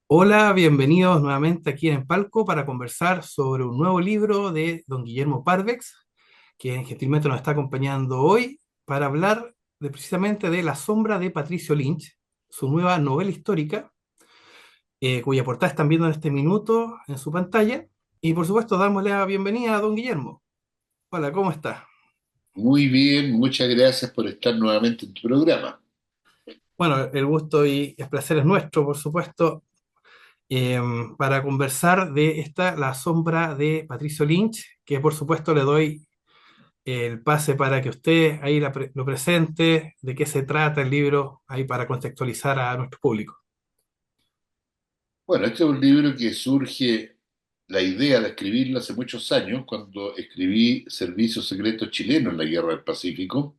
Hola, bienvenidos nuevamente aquí en Palco para conversar sobre un nuevo libro de don Guillermo Parvex, que gentilmente nos está acompañando hoy para hablar precisamente de La sombra de Patricio Lynch, su nueva novela histórica, cuya portada están viendo en este minuto en su pantalla. Y por supuesto, dámosle la bienvenida a don Guillermo. Hola, ¿cómo está? Muy bien, muchas gracias por estar nuevamente en tu programa. Bueno, el gusto y el placer es nuestro, por supuesto, eh, para conversar de La sombra de Patricio Lynch, que por supuesto le doy el pase para que usted ahí lo presente, de qué se trata el libro, ahí para contextualizar a nuestro público. Bueno, este es un libro que surge la idea de escribirlo hace muchos años, cuando escribí Servicio Secreto Chileno en la Guerra del Pacífico,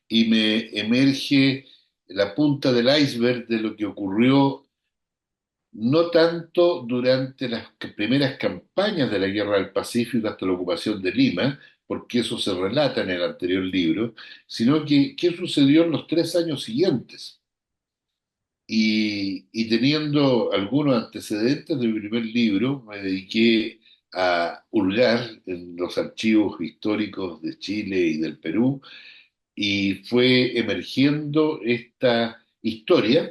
y me emerge la punta del iceberg de lo que ocurrió no tanto durante las primeras campañas de la Guerra del Pacífico hasta la ocupación de Lima, porque eso se relata en el anterior libro, sino que qué sucedió en los 3 años siguientes. Y teniendo algunos antecedentes de mi primer libro, me dediqué a hurgar en los archivos históricos de Chile y del Perú, y fue emergiendo esta historia,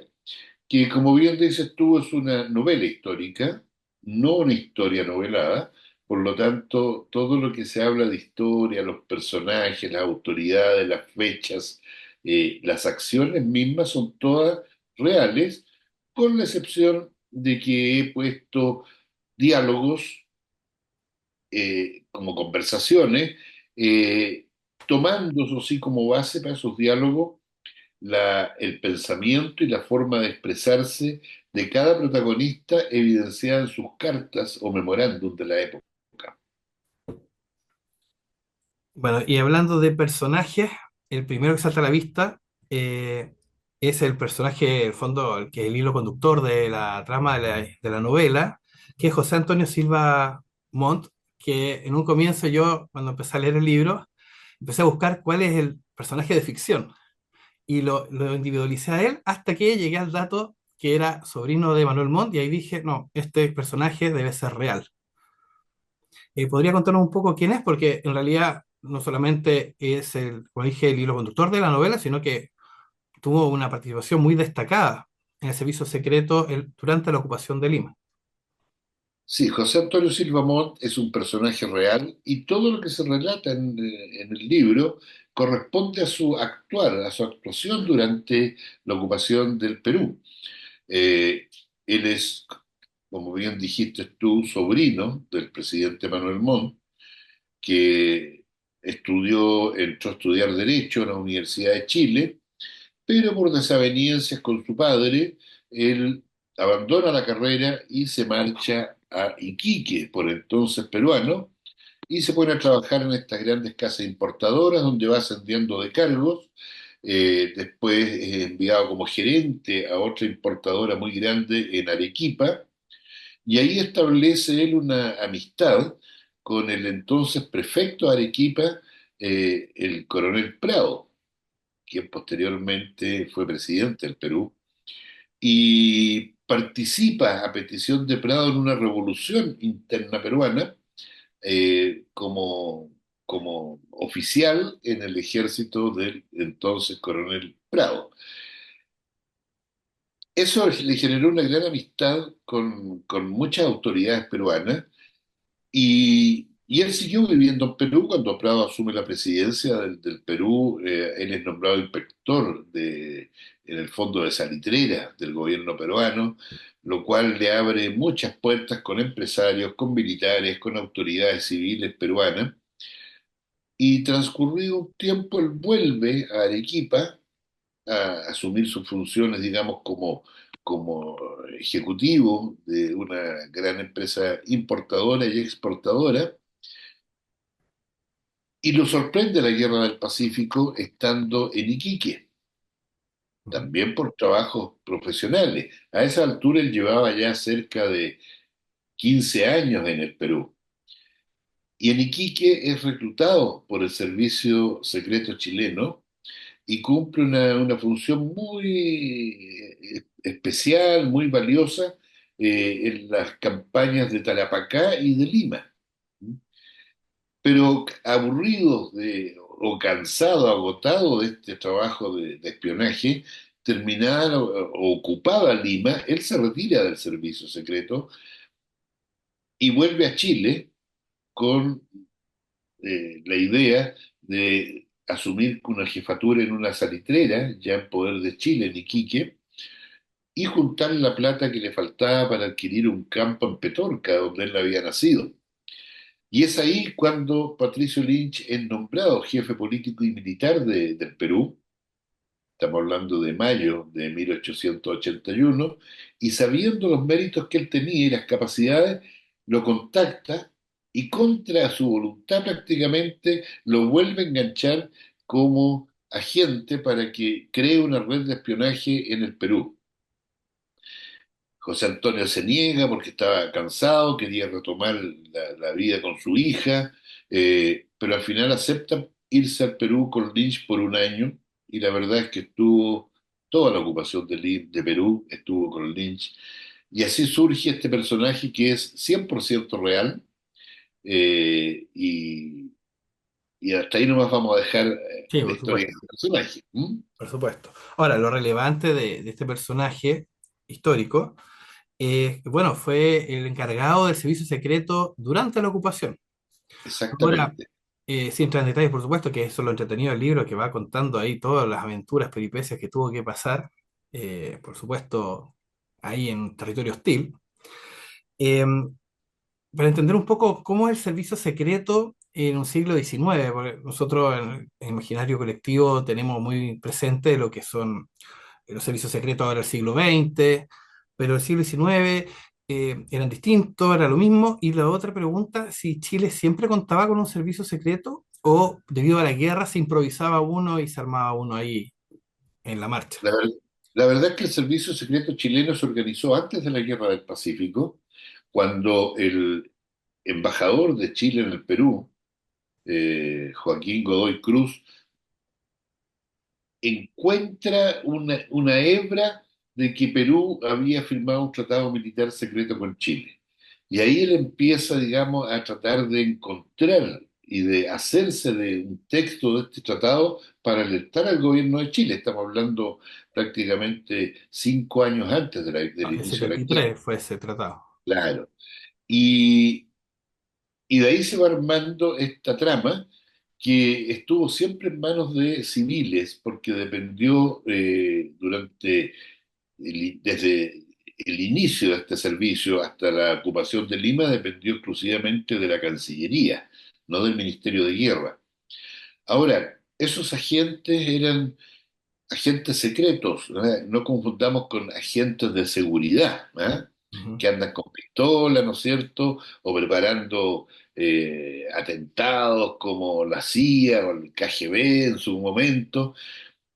que como bien dices tú, es una novela histórica, no una historia novelada. Por lo tanto, todo lo que se habla de historia, los personajes, las autoridades, las fechas, las acciones mismas son todas reales, con la excepción de que he puesto diálogos como conversaciones, eh, tomando eso sí como base para esos diálogos el pensamiento y la forma de expresarse de cada protagonista, evidenciada en sus cartas o memorándum de la época. Bueno, y hablando de personajes, el primero que salta a la vista eh, es el personaje, el fondo, el que es el hilo conductor de la trama de la novela, que es José Antonio Silva Montt, que en un comienzo yo, cuando empecé a leer el libro, empecé a buscar cuál es el personaje de ficción y lo individualicé a él hasta que llegué al dato que era sobrino de Manuel Montt y ahí dije, no, este personaje debe ser real. ¿Podría contarnos un poco quién es? Porque en realidad no solamente es como dije, el hilo conductor de la novela, sino que tuvo una participación muy destacada en el servicio secreto durante la ocupación de Lima. Sí, José Antonio Silva Montt es un personaje real, y todo lo que se relata en el libro corresponde a su actuar, a su actuación durante la ocupación del Perú. Eh, Él es, como bien dijiste tú, sobrino del presidente Manuel Montt, que entró a estudiar Derecho en la Universidad de Chile, pero por desavenencias con su padre, él abandona la carrera y se marcha a Iquique, por entonces peruano, y se pone a trabajar en estas grandes casas importadoras, donde va ascendiendo de cargos. Después es enviado como gerente a otra importadora muy grande en Arequipa, y ahí establece él una amistad con el entonces prefecto de Arequipa, el coronel Prado, quien posteriormente fue presidente del Perú, y participa a petición de Prado en una revolución interna peruana, como oficial en el ejército del entonces coronel Prado. Eso le generó una gran amistad con muchas autoridades peruanas. Y él siguió viviendo en Perú cuando Prado asume la presidencia del Perú. Él es nombrado inspector en el fondo de salitrera del gobierno peruano, lo cual le abre muchas puertas con empresarios, con militares, con autoridades civiles peruanas. Y transcurrido un tiempo, él vuelve a Arequipa a asumir sus funciones, digamos, como ejecutivo de una gran empresa importadora y exportadora. Y lo sorprende la Guerra del Pacífico estando en Iquique, Ujú. también por trabajos profesionales. A esa altura él llevaba ya cerca de 15 años en el Perú. Y en Iquique es reclutado por el Servicio Secreto Chileno y cumple una función muy especial, muy valiosa, en las campañas de Tarapacá y de Lima. Pero aburrido o cansado, agotado de este trabajo de espionaje, terminada o ocupada Lima, él se retira del servicio secreto y vuelve a Chile con la idea de asumir una jefatura en una salitrera, ya en poder de Chile, en Iquique, y juntar la plata que le faltaba para adquirir un campo en Petorca, donde él había nacido. Y es ahí cuando Patricio Lynch es nombrado jefe político y militar del Perú, estamos hablando de mayo de 1881, y sabiendo los méritos que él tenía y las capacidades, lo contacta y contra su voluntad prácticamente lo vuelve a enganchar como agente para que cree una red de espionaje en el Perú. José Antonio se niega porque estaba cansado, quería retomar la vida con su hija, pero al final acepta irse al Perú con Lynch por un año y la verdad es que estuvo toda la ocupación de Perú, estuvo con Lynch y así surge este personaje que es 100% real y hasta ahí nomás vamos a dejar Sí, la por historia supuesto, del personaje. ¿Mm? por supuesto. Ahora, lo relevante de este personaje histórico, bueno, fue el encargado del servicio secreto durante la ocupación. Ahora, Exactamente. sin entrar en detalles, por supuesto, que eso es lo entretenido del libro, que va contando ahí todas las aventuras, peripecias que tuvo que pasar, por supuesto, ahí en territorio hostil. Eh, para entender un poco cómo es el servicio secreto en un siglo XIX, porque nosotros en el imaginario colectivo tenemos muy presente lo que son los servicios secretos ahora del siglo XX, pero el siglo XIX eran distintos, era lo mismo. Y la otra pregunta, si Chile siempre contaba con un servicio secreto o debido a la guerra se improvisaba uno y se armaba uno ahí en la marcha. La, ver- la verdad es que el servicio secreto chileno se organizó antes de la Guerra del Pacífico, cuando el embajador de Chile en el Perú, Joaquín Godoy Cruz, encuentra una hebra de que Perú había firmado un tratado militar secreto con Chile. Y ahí él empieza, digamos, a tratar de encontrar y de hacerse de un texto de este tratado para alertar al gobierno de Chile. Estamos hablando prácticamente 5 años antes del Ah, el inicio de la guerra. 73 fue ese tratado. Claro. Y, y de ahí se va armando esta trama que estuvo siempre en manos de civiles, porque dependió desde el inicio de este servicio hasta la ocupación de Lima, dependió exclusivamente de la Cancillería, no del Ministerio de Guerra. Ahora, esos agentes eran agentes secretos, ¿no? No confundamos con agentes de seguridad, ¿ah? Ujú. Que andan con pistola, ¿no es cierto? O preparando atentados como la CIA o el KGB en su momento.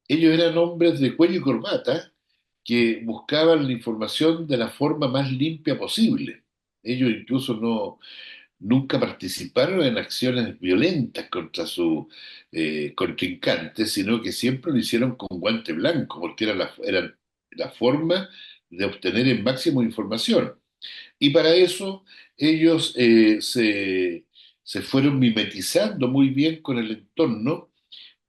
Ellos eran hombres de cuello y corbata que buscaban la información de la forma más limpia posible. Ellos incluso nunca participaron en acciones violentas contra su contrincantes, sino que siempre lo hicieron con guante blanco, porque era la forma de obtener el máximo información. Y para eso ellos se fueron mimetizando muy bien con el entorno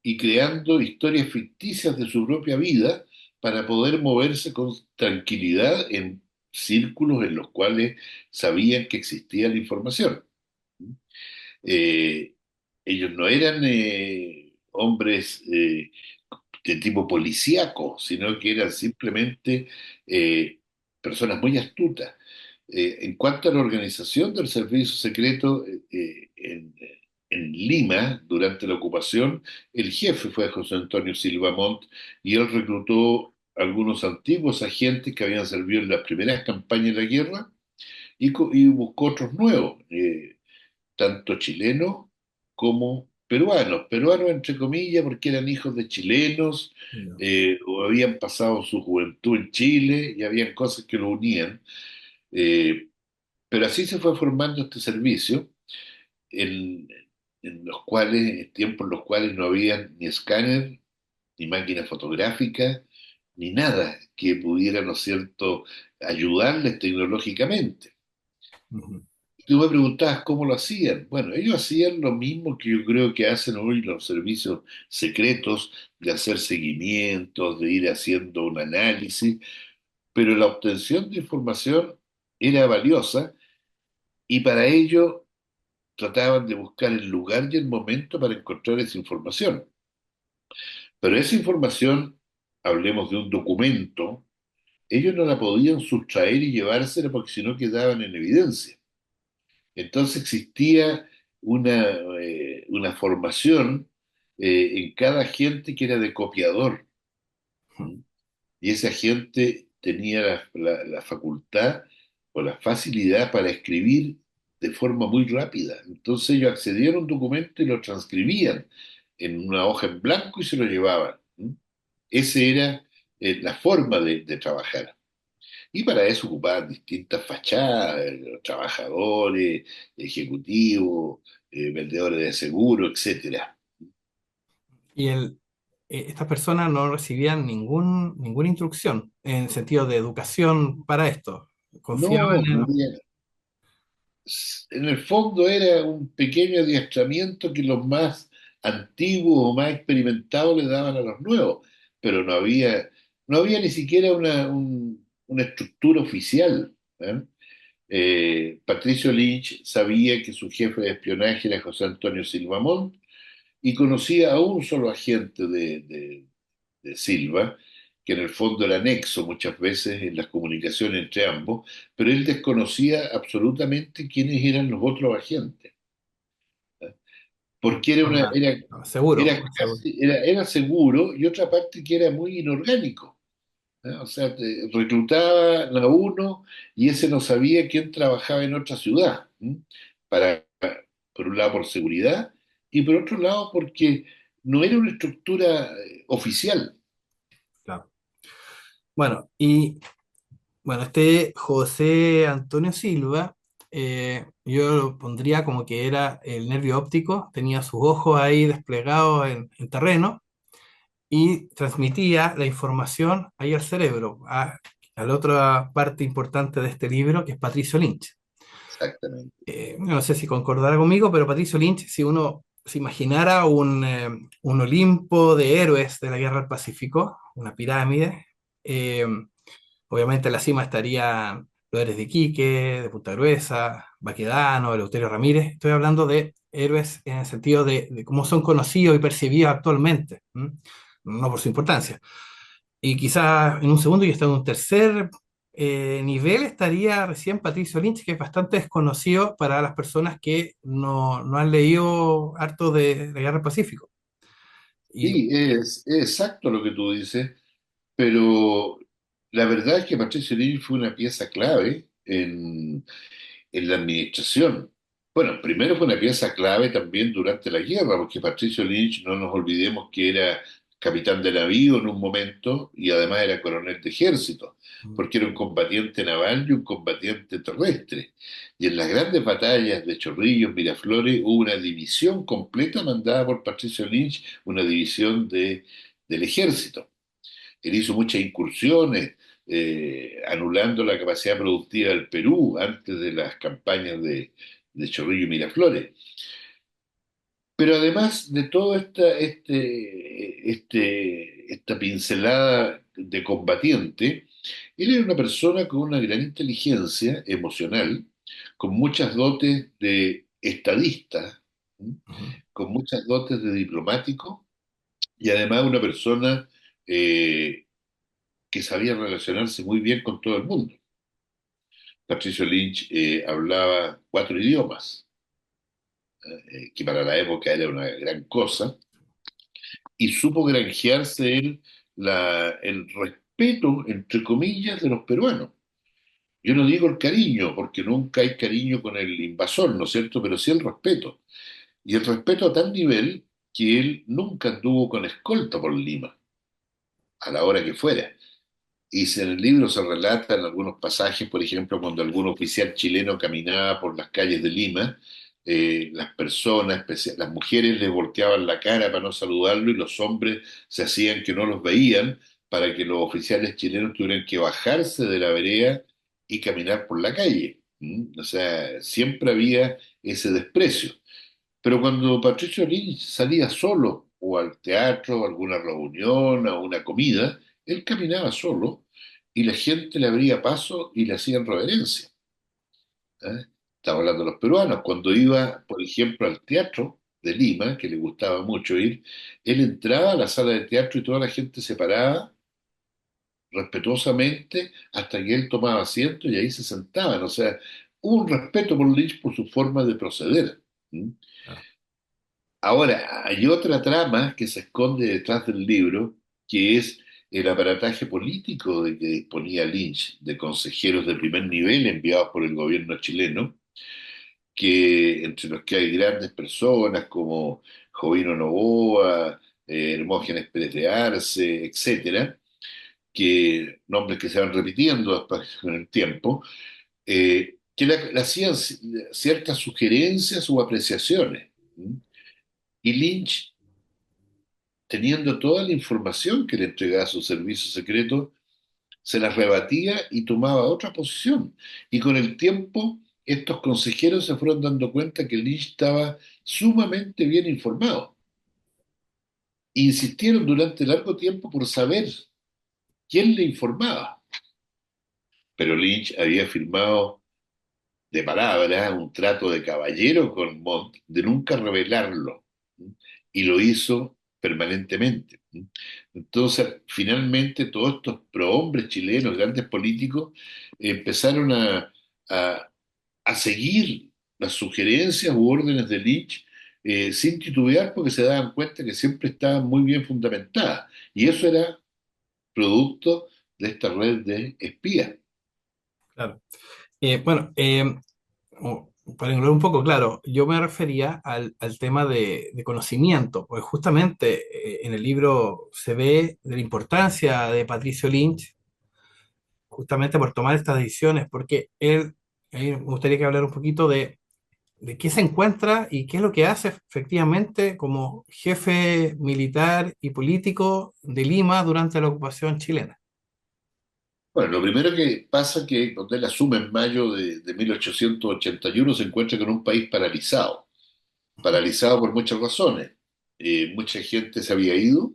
y creando historias ficticias de su propia vida para poder moverse con tranquilidad en círculos en los cuales sabían que existía la información. Eh, Ellos no eran hombres de tipo policíaco, sino que eran simplemente personas muy astutas. En cuanto a la organización del servicio secreto en Lima, durante la ocupación, el jefe fue José Antonio Silva Montt y él reclutó algunos antiguos agentes que habían servido en las primeras campañas de la guerra y buscó otros nuevos. Tanto chilenos como peruanos, peruanos entre comillas porque eran hijos de chilenos Ya. o habían pasado su juventud en Chile y habían cosas que lo unían. Eh, pero así se fue formando este servicio en, en los cuales, en tiempos en los cuales no había ni escáner, ni máquina fotográfica, ni nada que pudiera, ¿no es cierto?, ayudarles tecnológicamente. Ujú. Tú me preguntabas cómo lo hacían. Bueno, ellos hacían lo mismo que yo creo que hacen hoy los servicios secretos, de hacer seguimientos, de ir haciendo un análisis, pero la obtención de información era valiosa y para ello trataban de buscar el lugar y el momento para encontrar esa información. Pero esa información, hablemos de un documento, ellos no la podían sustraer y llevársela porque si no quedaban en evidencia. Entonces existía una formación en cada agente que era de copiador. ¿M? Y ese agente tenía la facultad o la facilidad para escribir de forma muy rápida. Entonces ellos accedían a un documento y lo transcribían en una hoja en blanco y se lo llevaban. ¿M? Esa era la forma de trabajar. Y para eso ocupaban distintas fachadas, los trabajadores, ejecutivos, vendedores de seguro, etcétera. Y estas personas no recibían ninguna instrucción en sentido de educación para esto. Confiaban No, no en... había- en el fondo era un pequeño adiestramiento que los más antiguos o más experimentados le daban a los nuevos, pero no había ni siquiera una estructura oficial. ¿Eh? Patricio Lynch sabía que su jefe de espionaje era José Antonio Silva Montt y conocía a un solo agente de Silva, que en el fondo era nexo muchas veces en las comunicaciones entre ambos, pero él desconocía absolutamente quiénes eran los otros agentes, ¿eh? Porque No, seguro, era, seguro. era seguro y otra parte que era muy inorgánico. O sea, reclutaban a uno y ese no sabía quién trabajaba en otra ciudad. ¿M? Para, por un lado por seguridad y por otro lado porque no era una estructura oficial. Claro. Bueno, y bueno, este José Antonio Silva, yo lo pondría como que era el nervio óptico, tenía sus ojos ahí desplegados en terreno y transmitía la información ahí al cerebro, a la otra parte importante de este libro, que es Patricio Lynch. Exactamente. No sé si concordará conmigo, pero Patricio Lynch, si uno se imaginara un Olimpo de héroes de la Guerra del Pacífico, una pirámide, eh, obviamente en la cima estarían los héroes de Iquique, de Punta Gruesa, Baquedano, Eleuterio Ramírez. Estoy hablando de héroes en el sentido de cómo son conocidos y percibidos actualmente, ¿m? No por su importancia. Y quizás en un segundo y hasta en un tercer nivel estaría recién Patricio Lynch, que es bastante desconocido para las personas que no han leído harto de Guerra del Pacífico. Y Sí, es exacto lo que tú dices, pero la verdad es que Patricio Lynch fue una pieza clave en la administración. Bueno, primero fue una pieza clave también durante la guerra, porque Patricio Lynch, no nos olvidemos que era capitán de navío en un momento y además era coronel de ejército, porque era un combatiente naval y un combatiente terrestre. Y en las grandes batallas de Chorrillos, Miraflores, hubo una división completa mandada por Patricio Lynch, una división del ejército. Él hizo muchas incursiones, anulando la capacidad productiva del Perú antes de las campañas de Chorrillo y Miraflores. Pero además de toda esta pincelada de combatiente, él era una persona con una gran inteligencia emocional, con muchas dotes de estadista, ¿m? ujú. Con muchas dotes de diplomático y además una persona eh, que sabía relacionarse muy bien con todo el mundo. Patricio Lynch hablaba 4 idiomas, que para la época era una gran cosa, y supo granjearse el respeto, entre comillas, de los peruanos. Yo no digo el cariño, porque nunca hay cariño con el invasor, ¿no es cierto? Pero sí el respeto. Y el respeto a tal nivel que él nunca anduvo con escolta por Lima, a la hora que fuera. En el libro se relatan algunos pasajes, por ejemplo, cuando algún oficial chileno caminaba por las calles de Lima, las personas, las mujeres le volteaban la cara para no saludarlo y los hombres se hacían que no los veían para que los oficiales chilenos tuvieran que bajarse de la vereda y caminar por la calle. O sea, siempre había ese desprecio. Pero cuando Patricio Lynch salía solo, o al teatro, a alguna reunión, a una comida, él caminaba solo y la gente le abría paso y le hacían reverencia. ¿Eh? Estamos hablando de los peruanos. Cuando iba, por ejemplo, al teatro de Lima, que le gustaba mucho ir, él entraba a la sala de teatro y toda la gente se paraba respetuosamente hasta que él tomaba asiento y ahí se sentaban. O sea, hubo un respeto por Lynch por su forma de proceder. ¿Mm? Claro. Ahora, hay otra trama que se esconde detrás del libro, que es el aparataje político de que disponía Lynch, de consejeros de primer nivel enviados por el gobierno chileno, que entre los que hay grandes personas como Jovino Novoa, Hermógenes Pérez de Arce, etcétera, que nombres que se van repitiendo después con el tiempo, que le hacían ciertas sugerencias o apreciaciones. ¿Mm? Y Lynch, teniendo toda la información que le entregaba a su servicio secreto, se las rebatía y tomaba otra posición. Y con el tiempo, estos consejeros se fueron dando cuenta que Lynch estaba sumamente bien informado. E insistieron durante largo tiempo por saber quién le informaba. Pero Lynch había firmado de palabra, un trato de caballero con Montt de nunca revelarlo. ¿Sí? Y lo hizo permanentemente. ¿Sí? Entonces, finalmente, todos estos prohombres chilenos, grandes políticos, empezaron a, a seguir las sugerencias u órdenes de Lynch sin titubear porque se daban cuenta que siempre estaban muy bien fundamentadas. Y eso era producto de esta red de espías. Claro. Bueno, para englobar un poco, claro, yo me refería al tema de conocimiento, pues justamente en el libro se ve de la importancia de Patricio Lynch justamente por tomar estas decisiones, porque él, ahí me gustaría que hablara un poquito de qué se encuentra y qué es lo que hace efectivamente como jefe militar y político de Lima durante la ocupación chilena. Bueno, lo primero que pasa es que cuando él asume en mayo de 1881 se encuentra con un país paralizado, paralizado por muchas razones. Mucha gente se había ido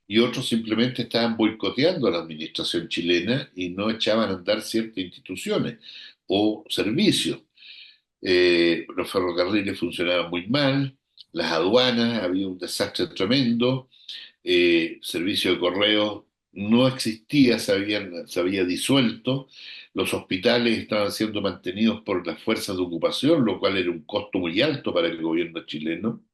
y otros simplemente estaban boicoteando a la administración chilena y no echaban a andar ciertas instituciones o servicios. Los ferrocarriles funcionaban muy mal, las aduanas, había un desastre tremendo, servicio de correos no existía, se había disuelto, los hospitales estaban siendo mantenidos por las fuerzas de ocupación, lo cual era un costo muy alto para el gobierno chileno,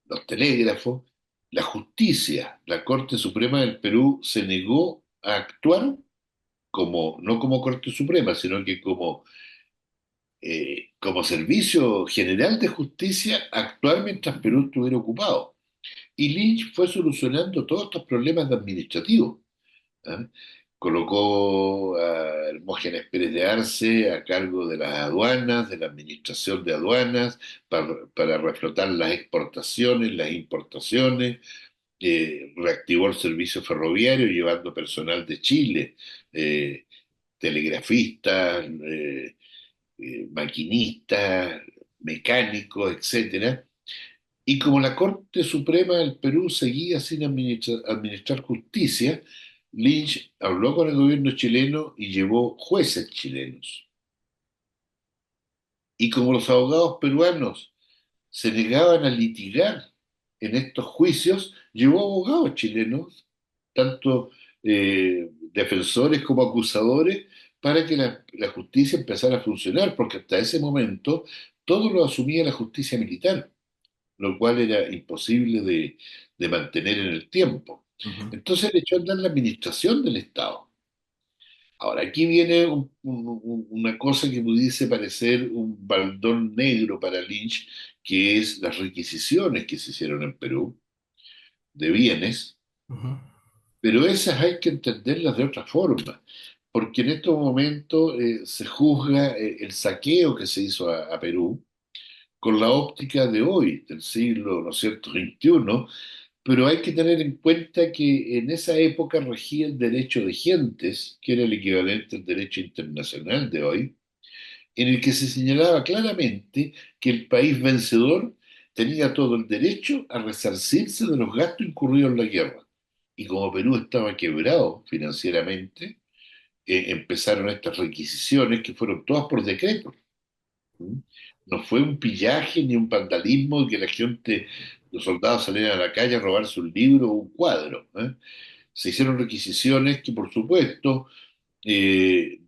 los telégrafos, la justicia, la Corte Suprema del Perú se negó a actuar como, no como Corte Suprema, sino que como Servicio General de Justicia, actuar mientras Perú estuviera ocupado. Y Lynch fue solucionando todos estos problemas administrativos. ¿Ah? Colocó a Hermógenes Pérez de Arce a cargo de las aduanas, de la administración de aduanas, para reflotar las exportaciones, las importaciones, reactivó el servicio ferroviario llevando personal de Chile, eh, telegrafistas, maquinistas, mecánicos, etcétera. Y como la Corte Suprema del Perú seguía sin administrar justicia, Lynch habló con el gobierno chileno y llevó jueces chilenos. Y como los abogados peruanos se negaban a litigar en estos juicios, llevó abogados chilenos, tanto defensores como acusadores, para que la justicia empezara a funcionar, porque hasta ese momento todo lo asumía la justicia militar, lo cual era imposible de mantener en el tiempo. Ujú, Entonces le echó a andar la administración del Estado. Ahora, aquí viene una cosa que pudiese parecer un baldón negro para Lynch, que es las requisiciones que se hicieron en Perú de bienes, ujú. pero esas hay que entenderlas de otra forma, porque en estos momentos se juzga el saqueo que se hizo a Perú con la óptica de hoy, del siglo, ¿no es cierto?, XXI, pero hay que tener en cuenta que en esa época regía el derecho de gentes, que era el equivalente al derecho internacional de hoy, en el que se señalaba claramente que el país vencedor tenía todo el derecho a resarcirse de los gastos incurridos en la guerra. Y como Perú estaba quebrado financieramente, empezaron estas requisiciones que fueron todas por decreto. ¿Mm? No fue un pillaje ni un vandalismo que la gente, los soldados salieran a la calle a robarse un libro o un cuadro. Se hicieron requisiciones que, por supuesto, eh,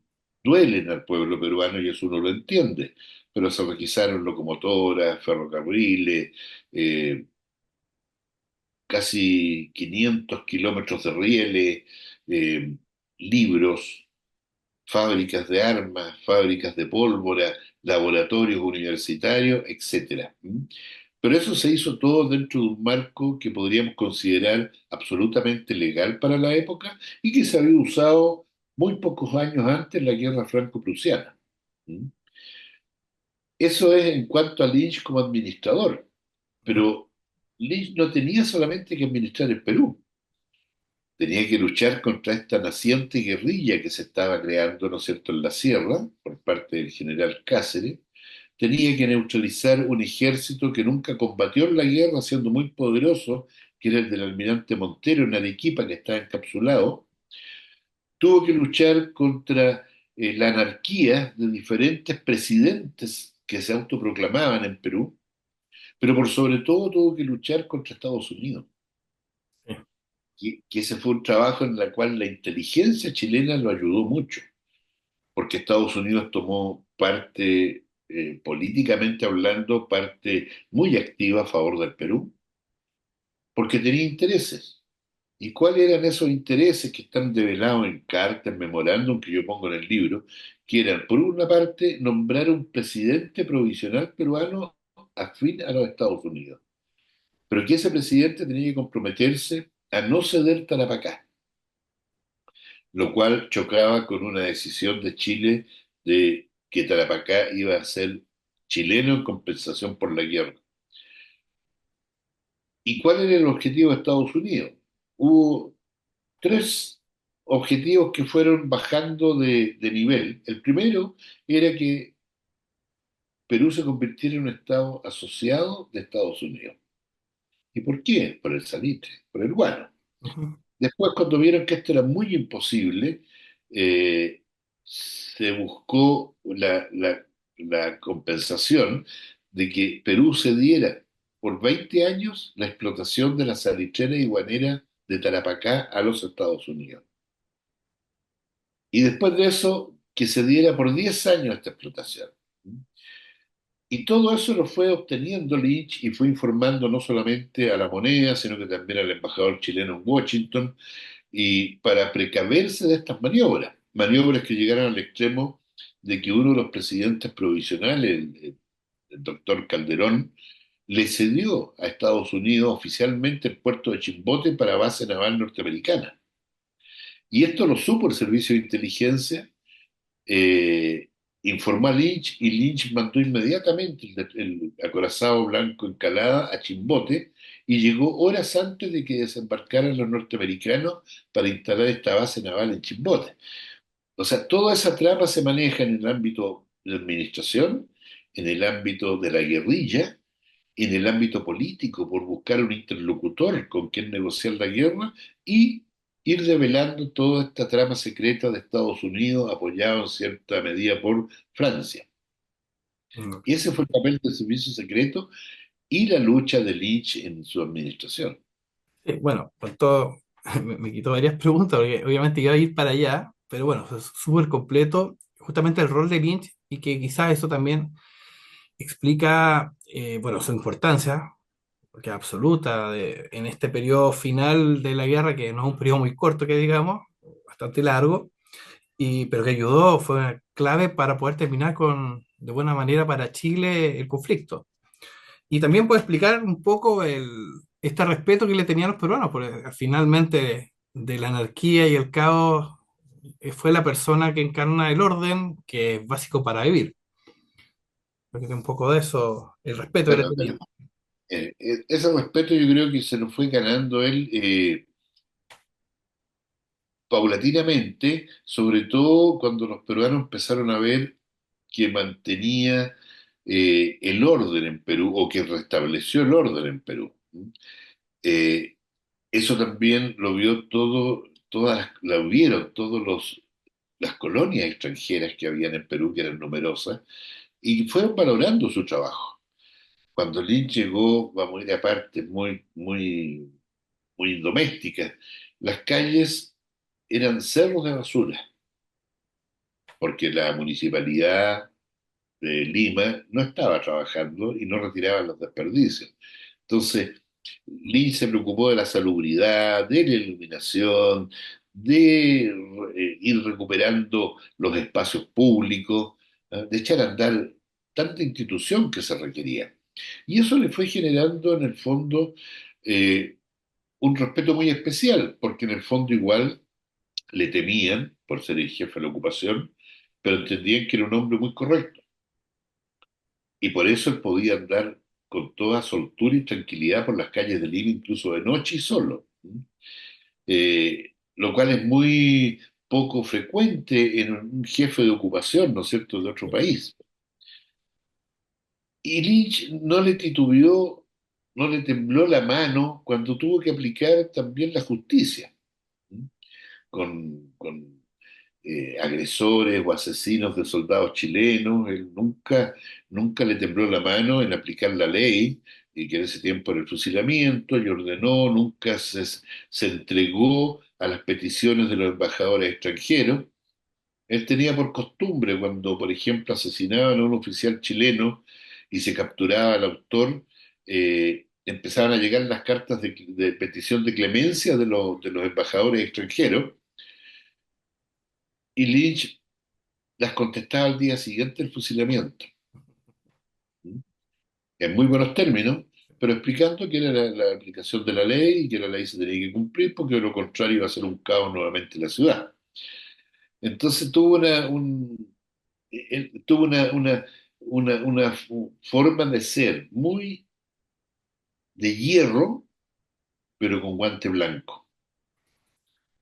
duelen al pueblo peruano y eso uno lo entiende, pero se requisaron locomotoras, ferrocarriles, eh, casi 500 kilómetros de rieles, eh, libros, fábricas de armas, fábricas de pólvora, laboratorios universitarios, etcétera. ¿Mm? Pero eso se hizo todo dentro de un marco que podríamos considerar absolutamente legal para la época y que se había usado muy pocos años antes en la guerra franco-prusiana. ¿Mm? Eso es en cuanto a Lynch como administrador, Ujú. pero Lynch no tenía solamente que administrar el Perú, tenía que luchar contra esta naciente guerrilla que se estaba creando, ¿no es cierto?, en la sierra por parte del general Cáceres. Tenía que neutralizar un ejército que nunca combatió en la guerra, siendo muy poderoso, que era el del almirante Montero en Arequipa, que estaba encapsulado. Tuvo que luchar contra la anarquía de diferentes presidentes que se autoproclamaban en Perú, pero por sobre todo tuvo que luchar contra Estados Unidos, Sí. que ese fue un trabajo en el cual la inteligencia chilena lo ayudó mucho, porque Estados Unidos tomó parte, políticamente hablando, parte muy activa a favor del Perú, porque tenía intereses. ¿Y cuáles eran esos intereses que están develados en cartas, memorándum que yo pongo en el libro? Que eran, por una parte, nombrar un presidente provisional peruano afín a los Estados Unidos, pero que ese presidente tenía que comprometerse a no ceder Tarapacá, lo cual chocaba con una decisión de Chile de que Tarapacá iba a ser chileno en compensación por la guerra. ¿Y cuál era el objetivo de Estados Unidos? Hubo tres objetivos que fueron bajando de nivel. El primero era que Perú se convirtiera en un estado asociado de Estados Unidos. ¿Y por qué? Por el salitre, por el guano. Ujú. Después, cuando vieron que esto era muy imposible, se buscó la compensación de que Perú cediera por 20 años la explotación de la salitrera y guanera de Tarapacá a los Estados Unidos. Y después de eso, que se diera por 10 años esta explotación. Y todo eso lo fue obteniendo Lynch y fue informando no solamente a la moneda, sino que también al embajador chileno en Washington, y para precaverse de estas maniobras, maniobras que llegaron al extremo de que uno de los presidentes provisionales, el doctor Calderón, le cedió a Estados Unidos oficialmente el puerto de Chimbote para base naval norteamericana. Y esto lo supo el servicio de inteligencia, eh, informó a Lynch y Lynch mandó inmediatamente el acorazado blanco Encalada a Chimbote y llegó horas antes de que desembarcaran los norteamericanos para instalar esta base naval en Chimbote. O sea, toda esa trama se maneja en el ámbito de la administración, en el ámbito de la guerrilla, en el ámbito político, por buscar un interlocutor con quien negociar la guerra y ir revelando toda esta trama secreta de Estados Unidos, apoyado en cierta medida por Francia. Mm. Y ese fue el papel del servicio secreto y la lucha de Lynch en su administración. Sí, bueno, con todo, me quitó varias preguntas, porque obviamente iba a ir para allá, pero bueno, es súper completo, justamente el rol de Lynch, y que quizás eso también explica, bueno, su importancia, porque es absoluta, en este periodo final de la guerra, que no es un periodo muy corto, que digamos, bastante largo, pero que ayudó, fue clave para poder terminar de buena manera para Chile el conflicto. Y también puede explicar un poco este respeto que le tenían los peruanos, porque finalmente de la anarquía y el caos fue la persona que encarna el orden, que es básico para vivir. Creo que un poco de eso, el respeto que le Bueno, tenían. Ese respeto yo creo que se lo fue ganando él paulatinamente, sobre todo cuando los peruanos empezaron a ver que mantenía el orden en Perú o que restableció el orden en Perú. Eh, Eso también lo vio todo, lo vieron todos las colonias extranjeras que habían en Perú, que eran numerosas, y fueron valorando su trabajo. Cuando Lynch llegó, vamos a ir a partes muy domésticas, las calles eran cerros de basura, porque la municipalidad de Lima no estaba trabajando y no retiraba los desperdicios. Entonces, Lynch se preocupó de la salubridad, de la iluminación, de ir recuperando los espacios públicos, de echar a andar tanta institución que se requería. Y eso le fue generando en el fondo un respeto muy especial, porque en el fondo igual le temían por ser el jefe de la ocupación, pero entendían que era un hombre muy correcto. Y por eso él podía andar con toda soltura y tranquilidad por las calles de Lima, incluso de noche y solo. Lo cual es muy poco frecuente en un jefe de ocupación, ¿no es cierto?, de otro país. Y Lynch no le titubeó, no le tembló la mano cuando tuvo que aplicar también la justicia, ¿sí? Con agresores o asesinos de soldados chilenos. Él nunca le tembló la mano en aplicar la ley, y que en ese tiempo era el fusilamiento, y ordenó, nunca se entregó a las peticiones de los embajadores extranjeros. Él tenía por costumbre, cuando, por ejemplo, asesinaban a un oficial chileno y se capturaba al autor, empezaban a llegar las cartas de petición de clemencia de los embajadores extranjeros, y Lynch las contestaba al día siguiente del fusilamiento, ¿sí? En muy buenos términos, pero explicando que era la aplicación de la ley y que la ley se tenía que cumplir, porque de lo contrario iba a ser un caos nuevamente en la ciudad. Entonces él tuvo una forma de ser muy de hierro, pero con guante blanco.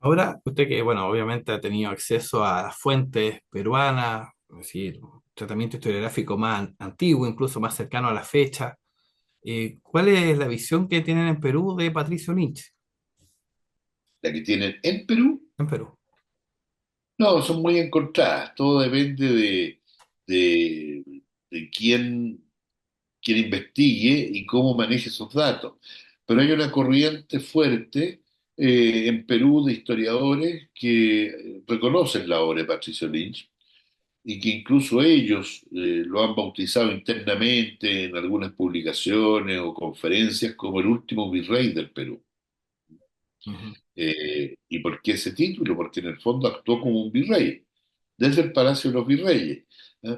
Ahora, usted que, bueno, obviamente ha tenido acceso a las fuentes peruanas, es decir, tratamiento historiográfico más antiguo, incluso más cercano a la fecha, ¿cuál es la visión que tienen en Perú de Patricio Lynch? La que tienen en Perú, En Perú. no, son muy encontradas. Todo depende de, de quién investigue y cómo maneje esos datos. Pero hay una corriente fuerte en Perú de historiadores que reconocen la obra de Patricio Lynch y que incluso ellos lo han bautizado internamente en algunas publicaciones o conferencias como el último virrey del Perú. Ujú, ¿Y por qué ese título? Porque en el fondo actuó como un virrey, desde el Palacio de los Virreyes,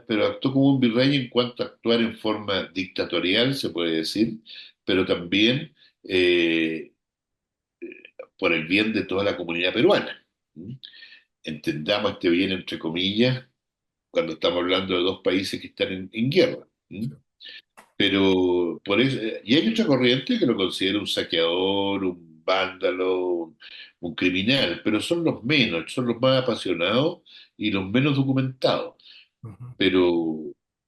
pero actuó como un virrey en cuanto a actuar en forma dictatorial, se puede decir, pero también eh, por el bien de toda la comunidad peruana. ¿Mm? Entendamos este bien entre comillas cuando estamos hablando de dos países que están en guerra. ¿Mm? Pero por eso, y hay otra corriente que lo considera un saqueador, un vándalo, un criminal, pero son los menos, son los más apasionados y los menos documentados. ujú. Pero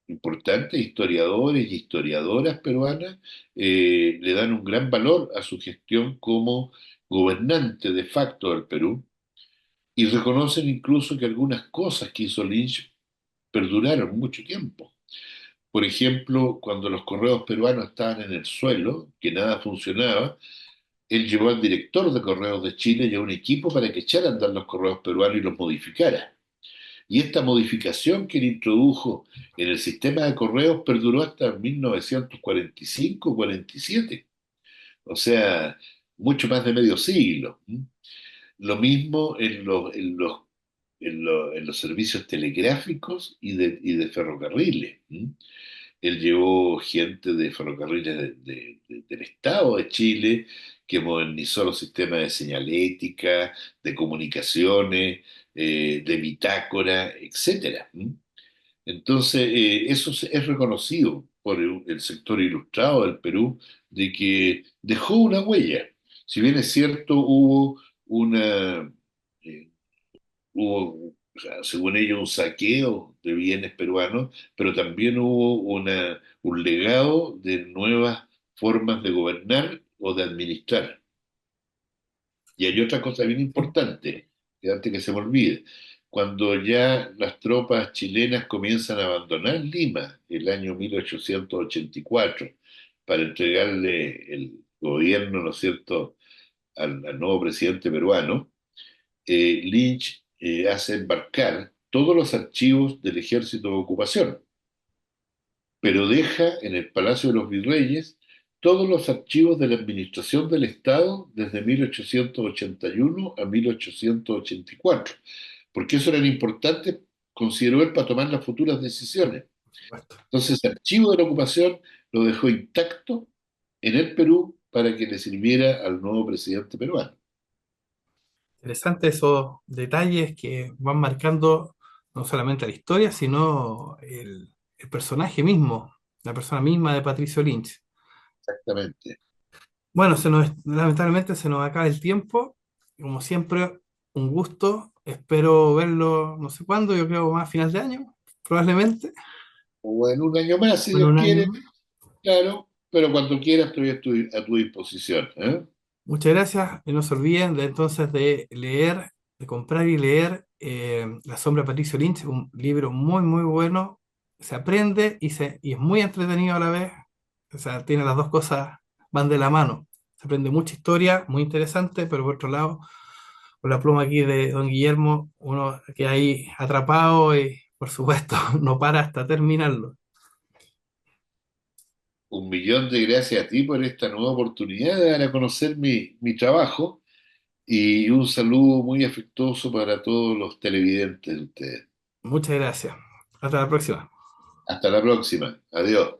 importantes historiadores y historiadoras peruanas le dan un gran valor a su gestión como gobernante de facto del Perú, y reconocen incluso que algunas cosas que hizo Lynch perduraron mucho tiempo. Por ejemplo, cuando los correos peruanos estaban en el suelo, que nada funcionaba, él llevó al director de Correos de Chile y a un equipo para que echara a andar los correos peruanos y los modificara. Y esta modificación que él introdujo en el sistema de correos perduró hasta 1945-47, o sea, mucho más de medio siglo. Lo mismo en los servicios telegráficos y de ferrocarriles. Él llevó gente de ferrocarriles del Estado de Chile que modernizó los sistemas de señalética, de comunicaciones, de bitácora, etcétera. Entonces, eso es reconocido por el sector ilustrado del Perú de que dejó una huella. Si bien es cierto, una, eh, hubo, o sea, según ellos, un saqueo de bienes peruanos, pero también hubo un legado de nuevas formas de gobernar o de administrar. Y hay otra cosa bien Sí. importante, que antes que se me olvide, cuando ya las tropas chilenas comienzan a abandonar Lima el año 1884 para entregarle el gobierno, ¿no es cierto?, al nuevo presidente peruano, Lynch hace embarcar todos los archivos del ejército de ocupación, pero deja en el Palacio de los Virreyes todos los archivos de la administración del Estado desde 1881 a 1884, porque eso era importante, consideró él, para tomar las futuras decisiones. Por supuesto. Entonces, el archivo de la ocupación lo dejó intacto en el Perú para que le sirviera al nuevo presidente peruano. Interesante esos detalles que van marcando no solamente la historia, sino el personaje mismo, la persona misma de Patricio Lynch. Exactamente. Bueno, lamentablemente se nos acaba el tiempo. Como siempre, un gusto. Espero verlo no sé cuándo, yo creo más a final de año, probablemente, O en un año más, si o en Dios un quiere, año. claro, pero cuando quieras estoy a tu disposición. ¿Eh? Muchas gracias y no se olviden de entonces de leer, de comprar y leer La sombra de Patricio Lynch, un libro muy, muy bueno. Se aprende y es muy entretenido a la vez. O sea, tiene las dos cosas, van de la mano. Se aprende mucha historia, muy interesante, pero por otro lado, con la pluma aquí de don Guillermo, uno queda ahí atrapado y, por supuesto, no para hasta terminarlo. Un millón de gracias a ti por esta nueva oportunidad de dar a conocer mi trabajo y un saludo muy afectuoso para todos los televidentes de ustedes. Muchas gracias. Hasta la próxima. Hasta la próxima. Adiós.